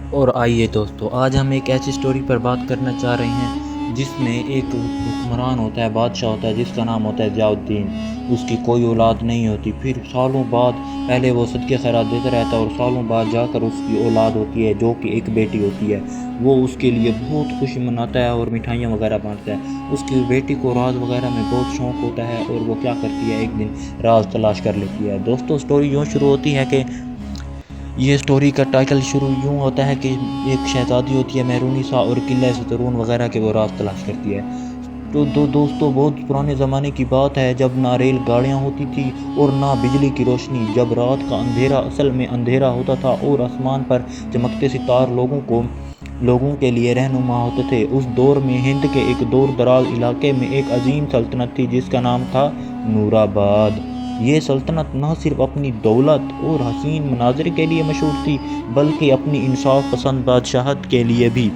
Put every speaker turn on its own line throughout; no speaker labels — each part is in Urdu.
اور آئیے دوستو، آج ہم ایک ایسی سٹوری پر بات کرنا چاہ رہے ہیں جس میں ایک حکمران ہوتا ہے، بادشاہ ہوتا ہے جس کا نام ہوتا ہے ضیاء الدین۔ اس کی کوئی اولاد نہیں ہوتی، پھر سالوں بعد پہلے وہ صدقے خیرات دیتا رہتا ہے اور سالوں بعد جا کر اس کی اولاد ہوتی ہے جو کہ ایک بیٹی ہوتی ہے۔ وہ اس کے لیے بہت خوشی مناتا ہے اور مٹھائیاں وغیرہ بانٹتا ہے۔ اس کی بیٹی کو راز وغیرہ میں بہت شوق ہوتا ہے اور وہ کیا کرتی ہے، ایک دن راز تلاش کر لیتی ہے۔ دوستو سٹوری یوں شروع ہوتی ہے کہ یہ سٹوری کا ٹائٹل شروع یوں ہوتا ہے کہ ایک شہزادی ہوتی ہے مہرونی سا اور قلعہ سترون وغیرہ کے وہ راز تلاش کرتی ہے۔ تو دوستوں بہت پرانے زمانے کی بات ہے جب نہ ریل گاڑیاں ہوتی تھی اور نہ بجلی کی روشنی، جب رات کا اندھیرا اصل میں اندھیرا ہوتا تھا اور آسمان پر چمکتے ستارے لوگوں کے لیے رہنما ہوتے تھے۔ اس دور میں ہند کے ایک دور دراز علاقے میں ایک عظیم سلطنت تھی جس کا نام تھا نوراباد۔ یہ سلطنت نہ صرف اپنی دولت اور حسین مناظر کے لیے مشہور تھی بلکہ اپنی انصاف پسند بادشاہت کے لیے بھی۔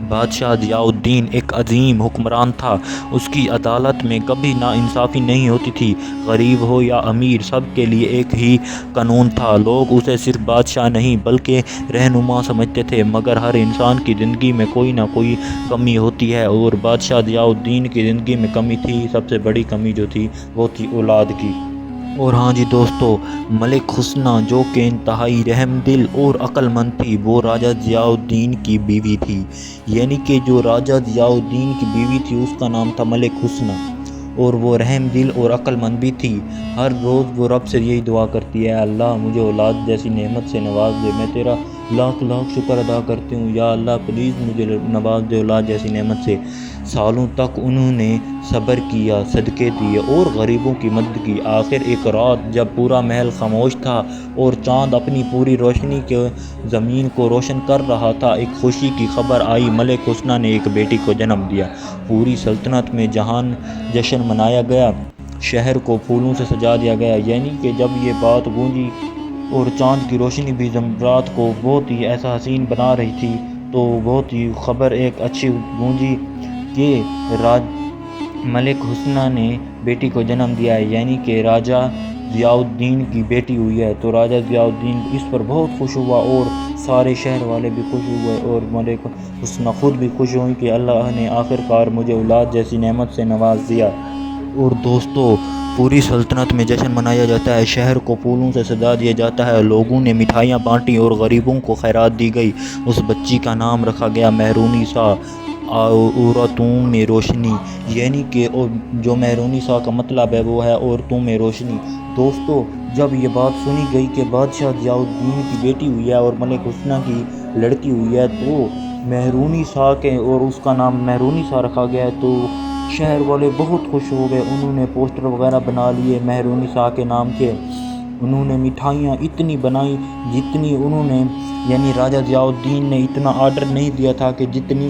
بادشاہ ضیاء الدین ایک عظیم حکمران تھا۔ اس کی عدالت میں کبھی ناانصافی نہیں ہوتی تھی۔ غریب ہو یا امیر، سب کے لیے ایک ہی قانون تھا۔ لوگ اسے صرف بادشاہ نہیں بلکہ رہنما سمجھتے تھے، مگر ہر انسان کی زندگی میں کوئی نہ کوئی کمی ہوتی ہے اور بادشاہ ضیاء الدین کی زندگی میں کمی تھی۔ سب سے بڑی کمی جو تھی وہ تھی اولاد کی۔ اور ہاں جی دوستو، ملک حسنہ جو کہ انتہائی رحم دل اور عقل مند تھی، وہ راجہ ضیاء الدین کی بیوی تھی۔ یعنی کہ جو راجہ ضیاء الدین کی بیوی تھی اس کا نام تھا ملک حسنہ، اور وہ رحم دل اور عقل مند بھی تھی۔ ہر روز وہ رب سے یہی دعا کرتی ہے، اللہ مجھے اولاد جیسی نعمت سے نواز دے، میں تیرا لاکھ لاکھ شکر ادا کرتی ہوں، یا اللہ پلیز مجھے نواز دے اولاد جیسی نعمت سے۔ سالوں تک انہوں نے صبر کیا، صدقے دیے اور غریبوں کی مدد کی۔ آخر ایک رات جب پورا محل خاموش تھا اور چاند اپنی پوری روشنی کے زمین کو روشن کر رہا تھا، ایک خوشی کی خبر آئی، ملک حسنہ نے ایک بیٹی کو جنم دیا۔ پوری سلطنت میں جشن منایا گیا، شہر کو پھولوں سے سجا دیا گیا۔ یعنی کہ جب یہ بات گونجی اور چاند کی روشنی بھی رات کو بہت ہی ایسا حسین بنا رہی تھی، تو بہت ہی خبر ایک اچھی گونجی کہ ملک حسنہ نے بیٹی کو جنم دیا ہے، یعنی کہ راجہ ضیاء الدین کی بیٹی ہوئی ہے۔ تو راجہ ضیاء الدین اس پر بہت خوش ہوا اور سارے شہر والے بھی خوش ہوئے اور ملک حسنہ خود بھی خوش ہوئی کہ اللہ نے آخرکار مجھے اولاد جیسی نعمت سے نواز دیا۔ اور دوستو پوری سلطنت میں جشن منایا جاتا ہے، شہر کو پھولوں سے سجا دیا جاتا ہے، لوگوں نے مٹھائیاں بانٹی اور غریبوں کو خیرات دی گئی۔ اس بچی کا نام رکھا گیا مہرونی سا، عورتوں میں روشنی، یعنی کہ جو مہرونی سا کا مطلب ہے وہ ہے عورتوں میں روشنی۔ دوستو جب یہ بات سنی گئی کہ بادشاہ ضیاء الدین کی بیٹی ہوئی ہے اور ملک حسنہ کی لڑکی ہوئی ہے تو مہرونی سا کے اور اس کا نام مہرونی سا رکھا گیا ہے، تو شہر والے بہت خوش ہو گئے۔ انہوں نے پوسٹر وغیرہ بنا لیے مہرونی سا کے نام کے۔ انہوں نے مٹھائیاں اتنی بنائی جتنی انہوں نے، یعنی راجہ ضیاء الدین نے اتنا آرڈر نہیں دیا تھا کہ جتنی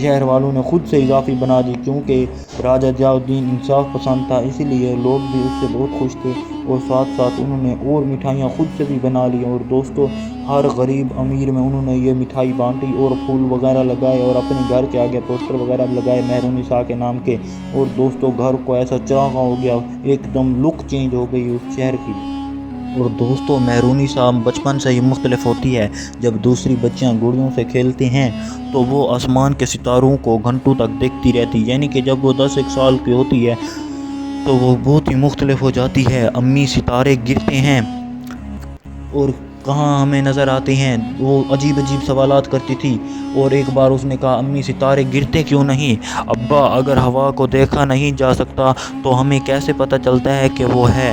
شہر والوں نے خود سے اضافی بنا دی، کیونکہ راجہ ضیاء الدین انصاف پسند تھا، اسی لیے لوگ بھی اس سے بہت خوش تھے اور ساتھ ساتھ انہوں نے اور مٹھائیاں خود سے بھی بنا لی۔ اور دوستو ہر غریب امیر میں انہوں نے یہ مٹھائی بانٹی اور پھول وغیرہ لگائے اور اپنے گھر کے آگے پوسٹر وغیرہ لگائے مہرونی سا کے نام کے، اور دوستو گھر کو ایسا چراغاں ہو گیا، ایک دم لک چینج ہو گئی اس شہر کی۔ اور دوستو مہرونی سا بچپن سے ہی مختلف ہوتی ہے۔ جب دوسری بچیاں گڑیوں سے کھیلتے ہیں تو وہ آسمان کے ستاروں کو گھنٹوں تک دیکھتی رہتی، یعنی کہ جب وہ 10 سال کی ہوتی ہے تو وہ بہت ہی مختلف ہو جاتی ہے۔ امی ستارے گرتے ہیں اور کہاں ہمیں نظر آتے ہیں، وہ عجیب عجیب سوالات کرتی تھی۔ اور ایک بار اس نے کہا، امی ستارے گرتے کیوں نہیں؟ ابا اگر ہوا کو دیکھا نہیں جا سکتا تو ہمیں کیسے پتہ چلتا ہے کہ وہ ہے؟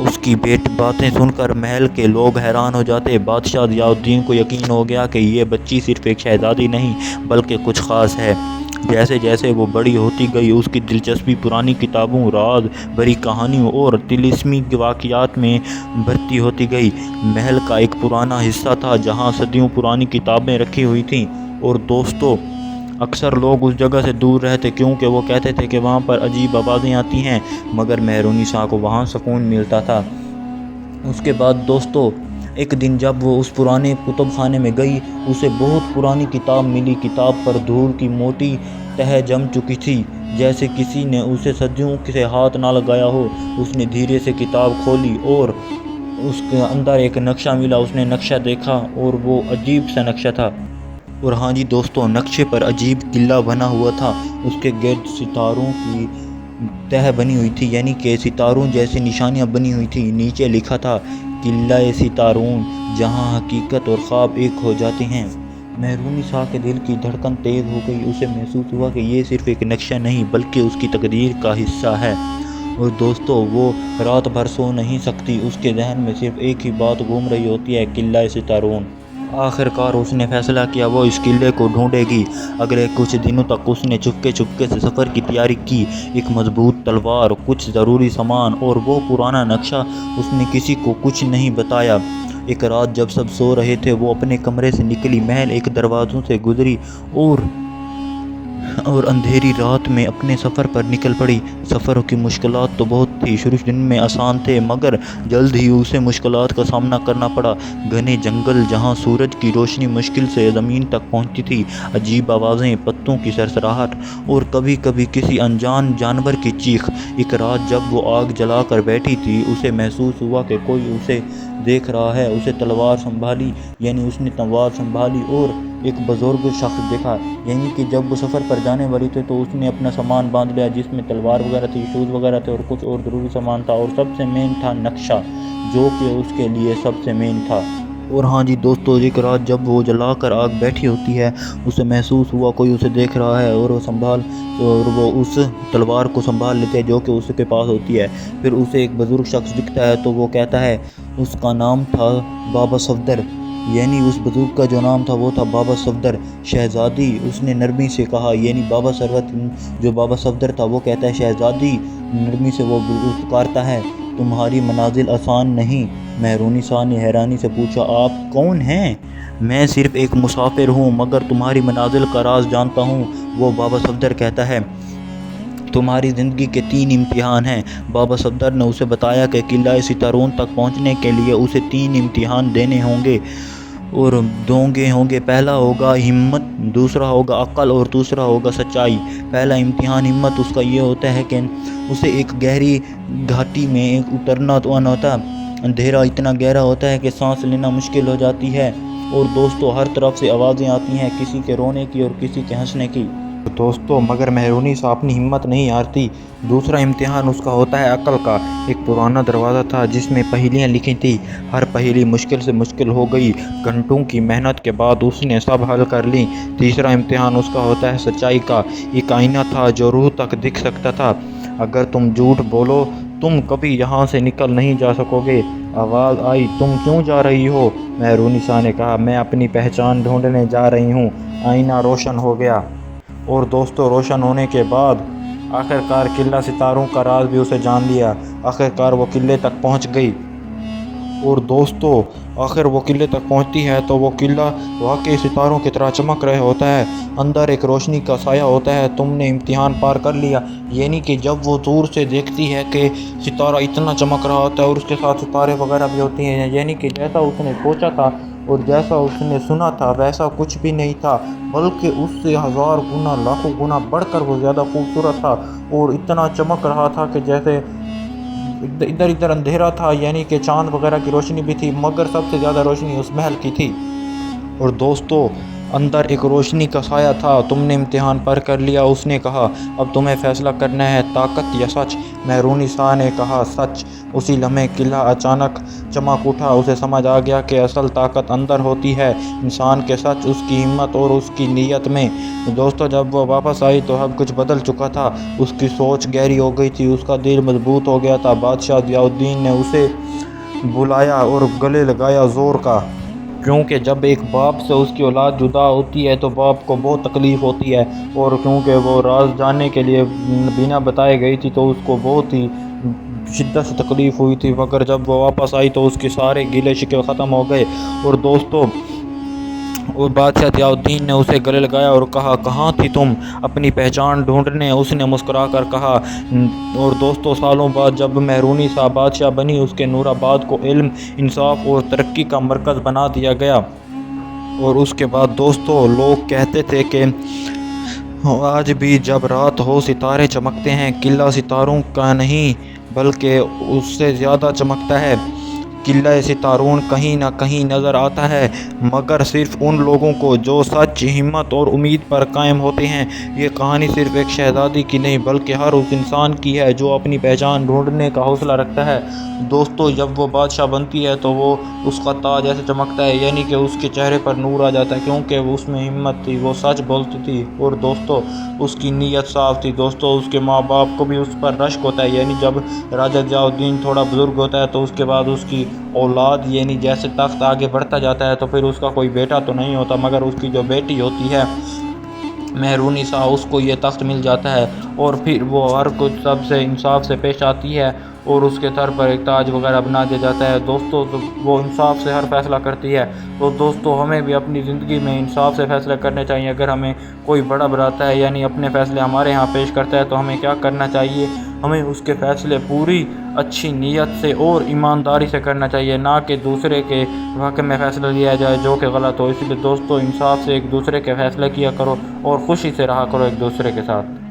اس کی باتیں سن کر محل کے لوگ حیران ہو جاتے۔ بادشاہ ضیاء الدین کو یقین ہو گیا کہ یہ بچی صرف ایک شہزادی نہیں بلکہ کچھ خاص ہے۔ جیسے جیسے وہ بڑی ہوتی گئی اس کی دلچسپی پرانی کتابوں، راز بھری کہانیوں اور طلسمی واقعات میں بڑھتی ہوتی گئی۔ محل کا ایک پرانا حصہ تھا جہاں صدیوں پرانی کتابیں رکھی ہوئی تھیں، اور دوستو اکثر لوگ اس جگہ سے دور رہتے کیونکہ وہ کہتے تھے کہ وہاں پر عجیب آوازیں آتی ہیں، مگر مہرونی سا کو وہاں سکون ملتا تھا۔ اس کے بعد دوستو ایک دن جب وہ اس پرانے کتب خانے میں گئی، اسے بہت پرانی کتاب ملی۔ کتاب پر دھول کی موٹی تہ جم چکی تھی، جیسے کسی نے اسے صدیوں سے ہاتھ نہ لگایا ہو۔ اس نے دھیرے سے کتاب کھولی اور اس کے اندر ایک نقشہ ملا، اس نے نقشہ دیکھا اور وہ عجیب سا نقشہ تھا۔ اور ہاں جی دوستوں، نقشے پر عجیب قلعہ بنا ہوا تھا، اس کے گرد ستاروں کی تہ بنی ہوئی تھی، یعنی کہ ستاروں جیسی نشانیاں بنی ہوئی تھی۔ نیچے لکھا تھا قلعہ ستارون، جہاں حقیقت اور خواب ایک ہو جاتے ہیں۔ مہرونیسا کے دل کی دھڑکن تیز ہو گئی، اسے محسوس ہوا کہ یہ صرف ایک نقشہ نہیں بلکہ اس کی تقدیر کا حصہ ہے۔ اور دوستو، وہ رات بھر سو نہیں سکتی، اس کے ذہن میں صرف ایک ہی بات گھوم رہی ہوتی ہے، قلعہ ستارون۔ آخر کار اس نے فیصلہ کیا، وہ اس قلعے کو ڈھونڈے گی۔ اگلے کچھ دنوں تک اس نے چپکے سے سفر کی تیاری کی، ایک مضبوط تلوار، کچھ ضروری سامان اور وہ پرانا نقشہ۔ اس نے کسی کو کچھ نہیں بتایا۔ ایک رات جب سب سو رہے تھے، وہ اپنے کمرے سے نکلی، محل ایک دروازوں سے گزری اور اندھیری رات میں اپنے سفر پر نکل پڑی۔ سفر کی مشکلات تو بہت تھی، شروع دن میں آسان تھے، مگر جلد ہی اسے مشکلات کا سامنا کرنا پڑا۔ گھنے جنگل جہاں سورج کی روشنی مشکل سے زمین تک پہنچتی تھی، عجیب آوازیں، پتوں کی سرسراہٹ اور کبھی کبھی کسی انجان جانور کی چیخ۔ ایک رات جب وہ آگ جلا کر بیٹھی تھی، اسے محسوس ہوا کہ کوئی اسے دیکھ رہا ہے۔ اس نے تلوار سنبھالی اور ایک بزرگ شخص دیکھا، یعنی کہ جب وہ سفر پر جانے والی تھی تو اس نے اپنا سامان باندھ لیا، جس میں تلوار وغیرہ تھی، شوز وغیرہ تھے اور کچھ اور ضروری سامان تھا، اور سب سے مین تھا نقشہ، جو کہ اس کے لیے سب سے مین تھا۔ اور ہاں جی دوستو، ایک رات جب وہ جلا کر آگ بیٹھی ہوتی ہے، اسے محسوس ہوا کوئی اسے دیکھ رہا ہے، اور وہ اس تلوار کو سنبھال لیتے ہیں جو کہ اس کے پاس ہوتی ہے۔ پھر اسے ایک بزرگ شخص دکھتا ہے تو وہ کہتا ہے، اس کا نام تھا بابا صفدر، یعنی اس بزرگ کا جو نام تھا وہ تھا بابا صفدر۔ شہزادی، اس نے نرمی سے کہا، یعنی بابا صفدر تھا، وہ کہتا ہے شہزادی، نرمی سے وہ پکارتا ہے، تمہاری منازل آسان نہیں۔ مہرونیسا نے حیرانی سے پوچھا، آپ کون ہیں؟ میں صرف ایک مسافر ہوں، مگر تمہاری منازل کا راز جانتا ہوں۔ وہ بابا صفدر کہتا ہے، تمہاری زندگی کے 3 امتحان ہیں۔ بابا صفدر نے اسے بتایا کہ قلعہ ستارون تک پہنچنے کے لیے اسے 3 امتحان دینے ہوں گے۔ پہلا ہوگا ہمت، دوسرا ہوگا عقل اور تیسرا ہوگا سچائی۔ پہلا امتحان ہمت اس کا یہ ہوتا ہے کہ اسے ایک گہری گھاٹی میں اترنا ہوتا ہے۔ اندھیرا اتنا گہرا ہوتا ہے کہ سانس لینا مشکل ہو جاتی ہے، اور دوستوں ہر طرف سے آوازیں آتی ہیں، کسی کے رونے کی اور کسی کے ہنسنے کی۔ دوستوں مگر مہرونیسا اپنی ہمت نہیں ہارتی۔ دوسرا امتحان اس کا ہوتا ہے عقل کا۔ ایک پرانا دروازہ تھا جس میں پہیلیاں لکھی تھیں، ہر پہیلی مشکل سے مشکل ہو گئی، گھنٹوں کی محنت کے بعد اس نے سب حل کر لی۔ تیسرا امتحان اس کا ہوتا ہے سچائی کا۔ ایک آئینہ تھا جو روح تک دکھ سکتا تھا، اگر تم جھوٹ بولو تم کبھی یہاں سے نکل نہیں جا سکو گے۔ آواز آئی، تم کیوں جا رہی ہو؟ مہرونیسا نے کہا، میں اپنی پہچان ڈھونڈنے جا رہی ہوں۔ آئینہ روشن ہو گیا، اور دوستوں روشن ہونے کے بعد آخر کار قلعہ ستاروں کا راز بھی اسے جان لیا۔ آخر کار وہ قلعے تک پہنچ گئی، اور دوستوں آخر وہ قلعے تک پہنچتی ہے تو وہ قلعہ واقعی ستاروں کی طرح چمک رہا ہوتا ہے، اندر ایک روشنی کا سایہ ہوتا ہے۔ تم نے امتحان پار کر لیا، یعنی کہ جب وہ دور سے دیکھتی ہے کہ ستارہ اتنا چمک رہا ہوتا ہے اور اس کے ساتھ ستارے وغیرہ بھی ہوتی ہیں، یعنی کہ جیسا اس نے سوچا تھا اور جیسا اس نے سنا تھا ویسا کچھ بھی نہیں تھا، بلکہ اس سے 1000 گنا لاکھوں گنا بڑھ کر وہ زیادہ خوبصورت تھا، اور اتنا چمک رہا تھا کہ جیسے ادھر اندھیرا تھا، یعنی کہ چاند وغیرہ کی روشنی بھی تھی، مگر سب سے زیادہ روشنی اس محل کی تھی۔ اور دوستوں اندر ایک روشنی کا سایہ تھا۔ تم نے امتحان پار کر لیا، اس نے کہا، اب تمہیں فیصلہ کرنا ہے، طاقت یا سچ؟ مہرونیسا نے کہا، سچ۔ اسی لمحے قلعہ اچانک چمک اٹھا، اسے سمجھ آ گیا کہ اصل طاقت اندر ہوتی ہے، انسان کے سچ، اس کی ہمت اور اس کی نیت میں۔ دوستوں جب وہ واپس آئی تو اب کچھ بدل چکا تھا، اس کی سوچ گہری ہو گئی تھی، اس کا دل مضبوط ہو گیا تھا۔ بادشاہ ضیاء الدین نے اسے بلایا اور گلے لگایا زور کا، کیونکہ جب ایک باپ سے اس کی اولاد جدا ہوتی ہے تو باپ کو بہت تکلیف ہوتی ہے، اور کیونکہ وہ راز جاننے کے لیے بنا بتائے گئی تھی تو اس کو بہت ہی شدت سے تکلیف ہوئی تھی، مگر جب وہ واپس آئی تو اس کے سارے گلے شکوے ختم ہو گئے۔ اور دوستوں بادشاہ ضیاء الدین نے اسے گلے لگایا اور کہا، کہاں تھی تم اپنی پہچان ڈھونڈنے؟ اس نے مسکرا کر کہا۔ اور دوستوں سالوں بعد جب مہرونیسا بادشاہ بنی، اس کے نور آباد کو علم، انصاف اور ترقی کا مرکز بنا دیا گیا۔ اور اس کے بعد دوستوں لوگ کہتے تھے کہ آج بھی جب رات ہو ستارے چمکتے ہیں، قلعہ ستاروں کا نہیں بلکہ اس سے زیادہ چمکتا ہے۔ قلعہ ستارون کہیں نہ کہیں نظر آتا ہے، مگر صرف ان لوگوں کو جو سچ، ہمت اور امید پر قائم ہوتے ہیں۔ یہ کہانی صرف ایک شہزادی کی نہیں بلکہ ہر اس انسان کی ہے جو اپنی پہچان ڈھونڈنے کا حوصلہ رکھتا ہے۔ دوستو، جب وہ بادشاہ بنتی ہے تو وہ اس کا تاج ایسے چمکتا ہے، یعنی کہ اس کے چہرے پر نور آ جاتا ہے، کیونکہ اس میں ہمت تھی، وہ سچ بولتی تھی اور دوستو اس کی نیت صاف تھی۔ دوستو اس کے ماں باپ کو بھی اس پر رشک ہوتا ہے، یعنی جب راجہ ضیاء الدین تھوڑا بزرگ ہوتا ہے تو اس کے بعد اس کی اولاد، یعنی جیسے تخت آگے بڑھتا جاتا ہے تو پھر اس کا کوئی بیٹا تو نہیں ہوتا، مگر اس کی جو بیٹی ہوتی ہے مہرونیسا، اس کو یہ تخت مل جاتا ہے اور پھر وہ ہر کچھ سب سے انصاف سے پیش آتی ہے اور اس کے سر پر ایک تاج وغیرہ بنا دیا جاتا ہے۔ دوستو وہ انصاف سے ہر فیصلہ کرتی ہے، تو دوستو ہمیں بھی اپنی زندگی میں انصاف سے فیصلے کرنے چاہیے۔ اگر ہمیں کوئی بڑا براتا ہے، یعنی اپنے فیصلے ہمارے ہاں پیش کرتا ہے، تو ہمیں کیا کرنا چاہیے؟ ہمیں اس کے فیصلے پوری اچھی نیت سے اور ایمانداری سے کرنا چاہیے، نہ کہ دوسرے کے حق میں فیصلہ لیا جائے جو کہ غلط ہو۔ اس لیے دوستو انصاف سے ایک دوسرے کے فیصلے کیا کرو اور خوشی سے رہا کرو ایک دوسرے کے ساتھ۔